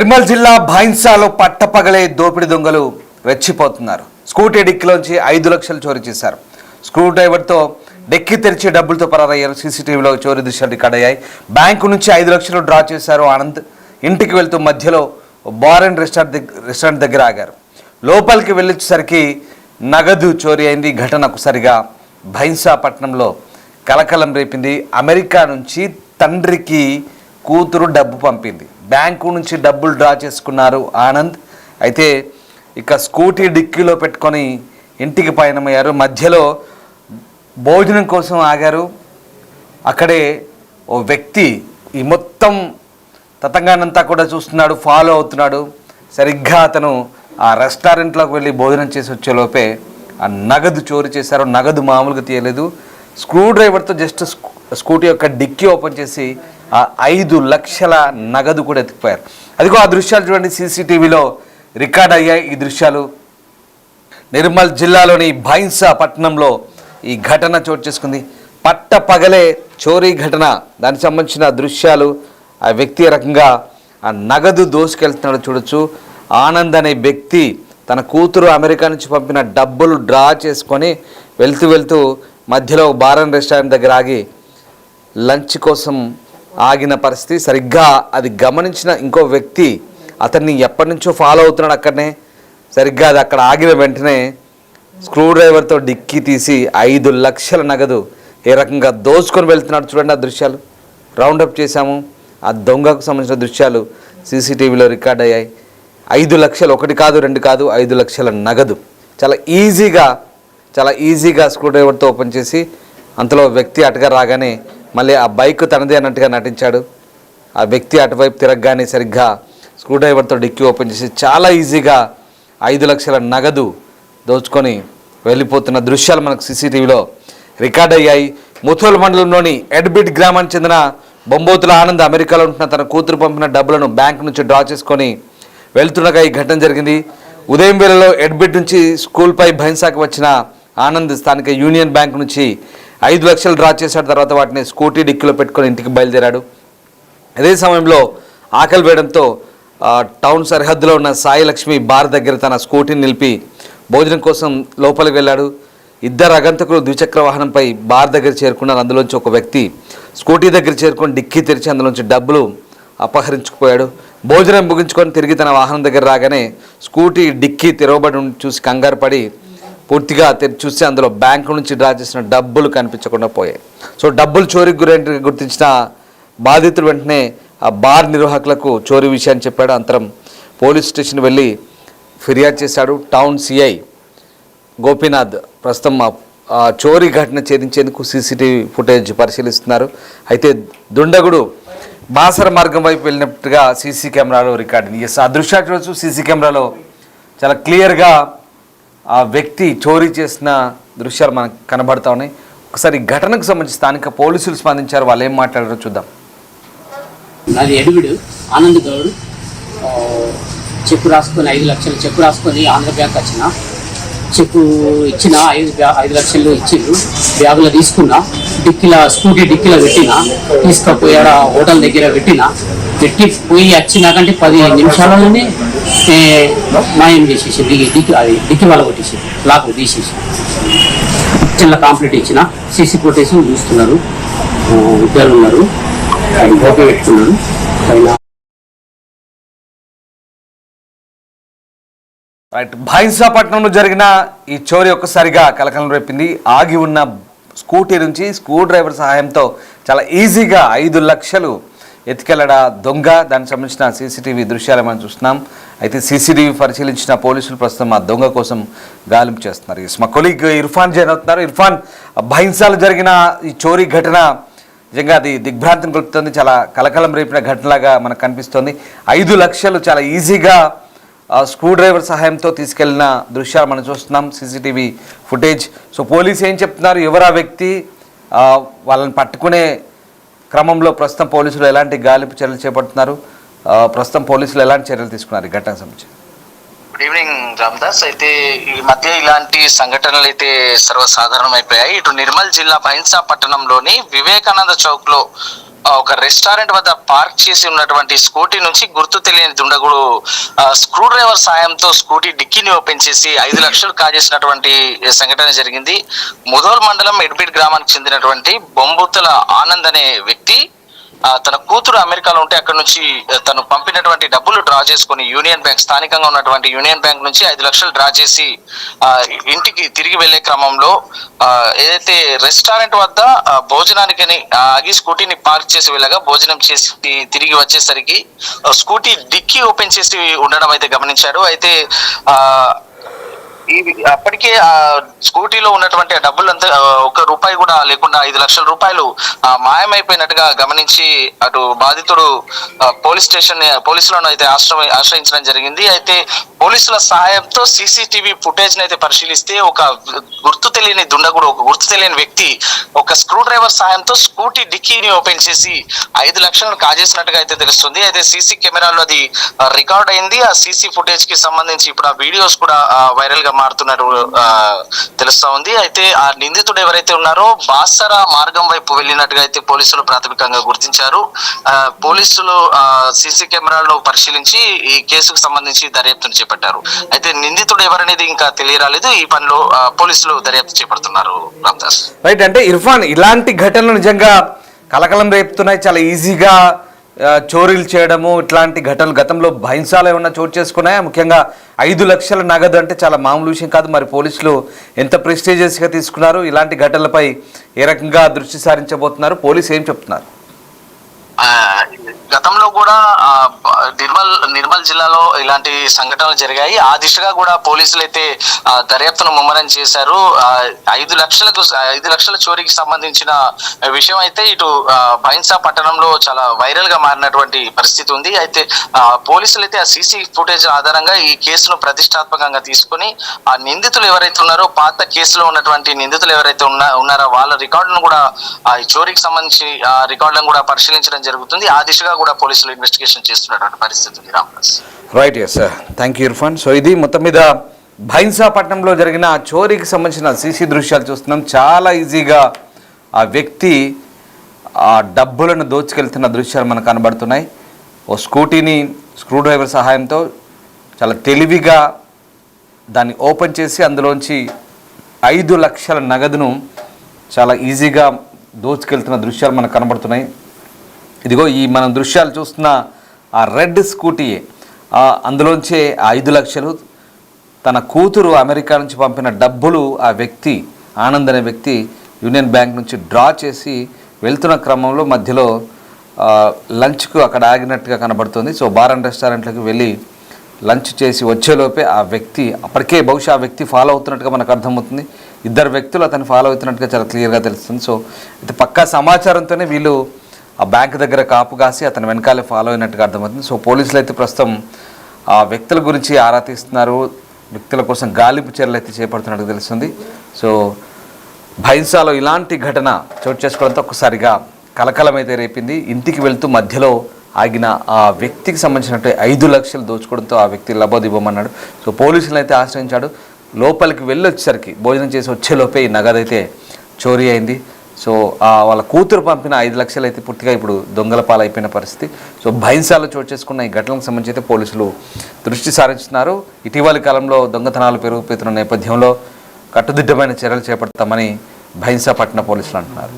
నిర్మల్ జిల్లా భైన్సాలో పట్టపగలే దోపిడి దొంగలు రెచ్చిపోతున్నారు. స్కూటీ డిక్కీలోంచి 5 లక్షలు చోరీ చేశారు. స్క్రూ డ్రైవర్తో డెక్కి తెరిచి డబ్బులతో పరారయ్యారు. సీసీటీవీలో చోరీ దృశ్యాలు రికార్డ్ అయ్యాయి. బ్యాంకు నుంచి 5 లక్షలు డ్రా చేశారు ఆనంద్. ఇంటికి వెళ్తూ మధ్యలో బార్ అండ్ రెస్టారెంట్ దగ్గర ఆగారు. లోపలికి వెళ్ళేసరికి నగదు చోరీ అయింది. ఘటన ఒకసారిగా భైన్సా పట్టణంలో కలకలం రేపింది. అమెరికా నుంచి తండ్రికి కూతురు డబ్బు పంపింది. బ్యాంకు నుంచి డబ్బులు డ్రా చేసుకున్నారు ఆనంద్. అయితే ఇక స్కూటీ డిక్కీలో పెట్టుకొని ఇంటికి పయనమయ్యారు. మధ్యలో భోజనం కోసం ఆగారు. అక్కడే ఓ వ్యక్తి ఈ మొత్తం తతంగానంతా కూడా చూస్తున్నాడు, ఫాలో అవుతున్నాడు. సరిగ్గా అతను ఆ రెస్టారెంట్లోకి వెళ్ళి భోజనం చేసి వచ్చేలోపే ఆ నగదు చోరీ చేశారు. నగదు మామూలుగా తీయలేదు. స్క్రూ డ్రైవర్తో జస్ట్ స్కూటీ యొక్క డిక్కీ ఓపెన్ చేసి ఆ 5 లక్షల నగదు కూడా ఎత్తుకుపోయారు. అదిగో ఆ దృశ్యాలు చూడండి, సీసీటీవీలో రికార్డ్ అయ్యాయి ఈ దృశ్యాలు. నిర్మల్ జిల్లాలోని భైన్సా పట్టణంలో ఈ ఘటన చోటు చేసుకుంది. పట్ట పగలే చోరీ ఘటన, దానికి సంబంధించిన దృశ్యాలు. ఆ వ్యక్తి రకంగా ఆ నగదు దోసుకెళ్తున్నాడు చూడొచ్చు. ఆనంద్ అనే వ్యక్తి తన కూతురు అమెరికా నుంచి పంపిన డబ్బులు డ్రా చేసుకొని వెళ్తూ మధ్యలో బార్ అండ్ రెస్టారెంట్ దగ్గర ఆగి లంచ్ కోసం ఆగిన పరిస్థితి. సరిగ్గా అది గమనించిన ఇంకో వ్యక్తి అతన్ని ఎప్పటి నుంచో ఫాలో అవుతున్నాడు. అక్కడనే సరిగ్గా అది అక్కడ ఆగిన వెంటనే స్క్రూ డ్రైవర్తో డిక్కీ తీసి 5 లక్షల నగదు ఏ రకంగా దోచుకొని వెళ్తున్నాడు చూడండి. ఆ దృశ్యాలు రౌండప్ చేశాము. ఆ దొంగకు సంబంధించిన దృశ్యాలు సీసీటీవీలో రికార్డ్ అయ్యాయి. 5 లక్షలు, 1 కాదు 2 కాదు, 5 లక్షల నగదు చాలా ఈజీగా స్క్రూ డ్రైవర్తో ఓపెన్ చేసి అంతలో వ్యక్తి అటుగా రాగానే మళ్ళీ ఆ బైక్ తనదే అన్నట్టుగా నటించాడు. ఆ వ్యక్తి అటువైపు తిరగగానే సరిగ్గా స్క్రూ డ్రైవర్తో డిక్కీ ఓపెన్ చేసి చాలా ఈజీగా 5 లక్షల నగదు దోచుకొని వెళ్ళిపోతున్న దృశ్యాలు మనకు సీసీటీవీలో రికార్డ్ అయ్యాయి. ముథోల్ మండలంలోని ఎడ్బిట్ గ్రామానికి చెందిన బొంబోతుల ఆనంద్ అమెరికాలో ఉంటున్న తన కూతురు పంపిన డబ్బులను బ్యాంక్ నుంచి డ్రా చేసుకొని వెళ్తుండగా ఈ ఘటన జరిగింది. ఉదయం వేళలో ఎడ్బిట్ నుంచి స్కూల్పై భైన్సాకి వచ్చిన ఆనంద్ స్థానిక యూనియన్ బ్యాంక్ నుంచి 5 లక్షలు డ్రా చేశాడు. తర్వాత వాటిని స్కూటీ డిక్కీలో పెట్టుకొని ఇంటికి బయలుదేరాడు. అదే సమయంలో ఆకలి వేయడంతో టౌన్ సరిహద్దులో ఉన్న సాయి లక్ష్మి బార్ దగ్గర తన స్కూటీని నిలిపి భోజనం కోసం లోపలికి వెళ్ళాడు. 2 అగంతకులు ద్విచక్ర వాహనంపై బార్ దగ్గర చేరుకున్నారు. అందులోంచి ఒక వ్యక్తి స్కూటీ దగ్గర చేరుకొని డిక్కీ తెరిచి అందులోంచి డబ్బులు అపహరించుకుపోయాడు. భోజనం ముగించుకొని తిరిగి తన వాహనం దగ్గర రాగానే స్కూటీ డిక్కీ తెరవబడి చూసి కంగారు పడి పూర్తిగా చూస్తే అందులో బ్యాంకు నుంచి డ్రా చేసిన డబ్బులు కనిపించకుండా పోయాయి. సో డబ్బులు చోరీకి గుర్తించిన బాధితుడు వెంటనే ఆ బార్ నిర్వాహకులకు చోరీ విషయాన్ని చెప్పాడు. అంతరం పోలీస్ స్టేషన్ వెళ్ళి ఫిర్యాదు చేశాడు. టౌన్ సిఐ గోపీనాథ్ ప్రస్తుతం ఆ చోరీ ఘటన ఛేదించేందుకు సీసీటీవీ ఫుటేజ్ పరిశీలిస్తున్నారు. అయితే దుండగుడు బాసర మార్గం వైపు వెళ్ళినట్టుగా సీసీ కెమెరాలో రికార్డింగ్. ఆ దృశ్యాలు చూడవచ్చు. సీసీ కెమెరాలో చాలా క్లియర్గా ఆ వ్యక్తి చోరీ చేసిన దృశ్యాలు మనకు కనబడతా ఉన్నాయి. ఒకసారి ఘటనకు సంబంధించి స్థానిక పోలీసులు స్పందించారు. వాళ్ళు ఏం మాట్లాడారో చూద్దాం. నాది ఎడుగుడు ఆనంద్ గౌడ్. చెక్కు రాసుకొని 5 లక్షలు చెక్కు రాసుకొని ఆంధ్ర బ్యాంక్ వచ్చిన. చెక్కు ఇచ్చిన 5 లక్షలు ఇచ్చిండ్రు. బ్యాగులో తీసుకున్నా, స్కూటీ డిక్కీలో పెట్టిన, తీసుకుపోయాడ హోటల్ దగ్గర పెట్టి పోయి వచ్చినాకంటే 10 నిమిషాలలోనే మాయం చేసేసి డిక్కీ వాళ్ళ కొట్టేసి లాక్ తీసేసి చిన్న కంప్లీట్ ఇచ్చిన. సీసీ ఫుటేజ్ చూస్తున్నారు. 2 ఉన్నారు, గోపి పెట్టుకున్నారు. రైట్, భైన్సా పట్టణంలో జరిగిన ఈ చోరీ ఒక్కసారిగా కలకలం రేపింది. ఆగి ఉన్న స్కూటీ నుంచి స్క్రూ డ్రైవర్ సహాయంతో చాలా ఈజీగా 5 లక్షలు ఎత్తుకెళ్లడా దొంగ. దానికి సంబంధించిన సీసీటీవీ దృశ్యాలు మనం చూస్తున్నాం. అయితే సీసీటీవీ పరిశీలించిన పోలీసులు ప్రస్తుతం ఆ దొంగ కోసం గాలింపు చేస్తున్నారు. మా కొలీగ్ ఇర్ఫాన్ జాయిన్ అవుతున్నారు. ఇర్ఫాన్, భైన్సాలో జరిగిన ఈ చోరీ ఘటన నిజంగా అది దిగ్భ్రాంతిని కలుపుతుంది. చాలా కలకలం రేపిన ఘటనలాగా మనకు కనిపిస్తోంది. 5 లక్షలు చాలా ఈజీగా స్క్రూ డ్రైవర్ సహాయంతో తీసుకెళ్లిన దృశ్యాలు మనం చూస్తున్నాం, సీసీటీవీ ఫుటేజ్. సో పోలీసు ఏం చెప్తున్నారు, ఎవరు ఆ వ్యక్తి, వాళ్ళని పట్టుకునే క్రమంలో ప్రస్తుతం పోలీసులు ఎలాంటి గాలింపు చర్యలు చేపడుతున్నారు, ప్రస్తుతం పోలీసులు ఎలాంటి చర్యలు తీసుకున్నారు ఈ ఘటనకు సంబంధించి? Good evening Ramdas. అయితే ఈ మధ్య ఇలాంటి సంఘటనలు అయితే సర్వసాధారణం అయిపోయాయి. ఇటు నిర్మల్ జిల్లా బైన్సా పట్టణంలోని వివేకానంద చౌక్ లో ఒక రెస్టారెంట్ వద్ద పార్క్ చేసి ఉన్నటువంటి స్కూటీ నుంచి గుర్తు తెలియని దుండగుడు స్క్రూ డ్రైవర్ సాయంతో స్కూటీ డిక్కీని ఓపెన్ చేసి 5 లక్షలు కాజేసినటువంటి సంఘటన జరిగింది. ముధోల్ మండలం ఎడ్బిడ్ గ్రామానికి చెందినటువంటి బొంబుతల ఆనంద్ అనే వ్యక్తి తన కూతురు అమెరికాలో ఉంటే అక్కడ నుంచి తను పంపినటువంటి డబ్బులు డ్రా చేసుకుని యూనియన్ బ్యాంక్, స్థానికంగా ఉన్నటువంటి యూనియన్ బ్యాంక్ నుంచి 5 లక్షలు డ్రా చేసి ఇంటికి తిరిగి వెళ్లే క్రమంలో ఏదైతే రెస్టారెంట్ వద్ద భోజనానికి ఆగి స్కూటీని పార్క్ చేసి వెళ్ళగా భోజనం చేసి తిరిగి వచ్చేసరికి స్కూటీ డిక్కీ ఓపెన్ చేసి ఉండడం అయితే గమనించాడు. అయితే అప్పటికే ఆ స్కూటీలో ఉన్నటువంటి డబ్బులంతా ఒక్క రూపాయి కూడా లేకుండా 5 లక్షల రూపాయలు మాయమైపోయినట్టుగా గమనించి అటు బాధితుడు పోలీసులను అయితే ఆశ్రయించడం జరిగింది. అయితే పోలీసుల సహాయంతో సీసీటీవీ ఫుటేజ్ అయితే పరిశీలిస్తే ఒక గుర్తు తెలియని వ్యక్తి ఒక స్క్రూ డ్రైవర్ సహాయంతో స్కూటీ డిక్కీని ఓపెన్ చేసి 5 లక్షలను కాజేసినట్టుగా అయితే తెలుస్తుంది. అయితే సీసీ కెమెరాలో అది రికార్డ్ అయింది. ఆ సీసీ ఫుటేజ్ కి సంబంధించి ఇప్పుడు ఆ వీడియోస్ కూడా వైరల్ గా మారుతున్నట్టు తెలుస్తా ఉంది. అయితే ఆ నిందితుడు ఎవరైతే ఉన్నారో బాసరా మార్గం వైపు వెళ్ళినట్టుగా అయితే పోలీసులు ప్రాథమికంగా గుర్తించారు. పోలీసులు సీసీ కెమెరాలను పరిశీలించి ఈ కేసుకు సంబంధించి దర్యాప్తును చేపట్టారు. అయితే నిందితుడు ఎవరనేది ఇంకా తెలియరాలేదు. ఈ పనిలో పోలీసులు దర్యాప్తు చేపడుతున్నారు. రామ్దాస్ రైట్. అంటే ఇర్ఫాన్, ఇలాంటి ఘటనలు నిజంగా కలకలం రేపుతున్నాయి. చాలా ఈజీగా చోరీలు చేయడము, ఇట్లాంటి ఘటనలు గతంలో భైన్సాలో ఏమన్నా చోటు చేసుకున్నాయా? ముఖ్యంగా 5 లక్షల నగదు అంటే చాలా మామూలు విషయం కాదు. మరి పోలీసులు ఎంత ప్రెస్టీజియస్గా తీసుకున్నారు? ఇలాంటి ఘటనలపై ఏ రకంగా దృష్టి సారించబోతున్నారు? పోలీసు ఏం చెప్తున్నారు? గతంలో కూడా నిర్మల్ జిల్లాలో ఇలాంటి సంఘటనలు జరిగాయి. ఆ దిశగా కూడా పోలీసులు అయితే దర్యాప్తును ముమ్మరం చేశారు. 5 లక్షల చోరీకి సంబంధించిన విషయం అయితే ఇటు బైన్సా పట్టణంలో చాలా వైరల్ గా మారినటువంటి పరిస్థితి ఉంది. అయితే పోలీసులు అయితే ఆ సీసీ ఫుటేజ్ ఆధారంగా ఈ కేసును ప్రతిష్టాత్మకంగా తీసుకుని ఆ నిందితులు ఎవరైతే ఉన్నారో, పాత కేసులో ఉన్నటువంటి నిందితులు ఎవరైతే ఉన్నారో వాళ్ళ రికార్డులను కూడా ఆ చోరీకి సంబంధించి ఆ రికార్డులను కూడా పరిశీలించడం జరుగుతుంది. ఆ దిశగా కూడా పోలీసులు ఇన్వెస్టిగేషన్ చేస్తున్నటువంటి పరిస్థితి ఉంది. Ramdas right. Yes sir, thank you Irfan. So ఇది మొత్తం మీద బైన్సా పట్టణంలో జరిగిన చోరీకి సంబంధించిన సీసీ దృశ్యాలు చూస్తున్నాం. చాలా ఈజీగా ఆ వ్యక్తి ఆ డబ్బులను దోచుకెళ్తున్న దృశ్యాలు మనకు కనబడుతున్నాయి. ఓ స్కూటీని స్క్రూ డ్రైవర్ సహాయంతో చాలా తెలివిగా దాన్ని ఓపెన్ చేసి అందులోంచి 5 లక్షల నగదును చాలా ఈజీగా దోచుకెళ్తున్న దృశ్యాలు మనకు కనబడుతున్నాయి. ఇదిగో ఈ మనం దృశ్యాలు చూస్తున్న ఆ రెడ్ స్కూటీ, అందులోంచే 5 లక్షలు తన కూతురు అమెరికా నుంచి పంపిన డబ్బులు ఆ వ్యక్తి ఆనంద్ అనే వ్యక్తి యూనియన్ బ్యాంక్ నుంచి డ్రా చేసి వెళ్తున్న క్రమంలో మధ్యలో లంచ్కు అక్కడ ఆగినట్టుగా కనబడుతుంది. సో బార్ అండ్ రెస్టారెంట్లకు వెళ్ళి లంచ్ చేసి వచ్చేలోపే ఆ వ్యక్తి, అప్పటికే బహుశా ఆ వ్యక్తి ఫాలో అవుతున్నట్టుగా మనకు అర్థమవుతుంది. 2 వ్యక్తులు అతను ఫాలో అవుతున్నట్టుగా చాలా క్లియర్గా తెలుస్తుంది. సో ఇది పక్కా సమాచారంతోనే వీళ్ళు ఆ బ్యాంక్ దగ్గర కాపు కాసి అతను వెనకాలే ఫాలో అయినట్టుగా అర్థమవుతుంది. సో పోలీసులు అయితే ప్రస్తుతం ఆ వ్యక్తుల గురించి ఆరా తీస్తున్నారు. వ్యక్తుల కోసం గాలింపు చర్యలు అయితే చేపడుతున్నట్టు తెలుస్తుంది. సో బైన్సాలో ఇలాంటి ఘటన చోటు చేసుకోవడంతో ఒక్కసారిగా కలకలం అయితే రేపింది. ఇంటికి వెళ్తూ మధ్యలో ఆగిన ఆ వ్యక్తికి సంబంధించినట్టు 5 లక్షలు దోచుకోవడంతో ఆ వ్యక్తి లబోదిబోమన్నాడు. సో పోలీసులను అయితే ఆశ్రయించాడు. లోపలికి వెళ్ళి వచ్చేసరికి భోజనం చేసి వచ్చేలోపే ఈ నగదైతే చోరీ అయింది. సో వాళ్ళ కూతురు పంపిన 5 లక్షలు అయితే పూర్తిగా ఇప్పుడు దొంగల పాలైపోయిన పరిస్థితి. సో బైన్సాలో చోటు చేసుకున్న ఈ ఘటనకు సంబంధించి అయితే పోలీసులు దృష్టి సారించుతున్నారు. ఇటీవలి కాలంలో దొంగతనాలు పెరిగిపోతున్న నేపథ్యంలో కట్టుదిట్టమైన చర్యలు చేపడతామని బైన్సా పట్టణ పోలీసులు అంటున్నారు.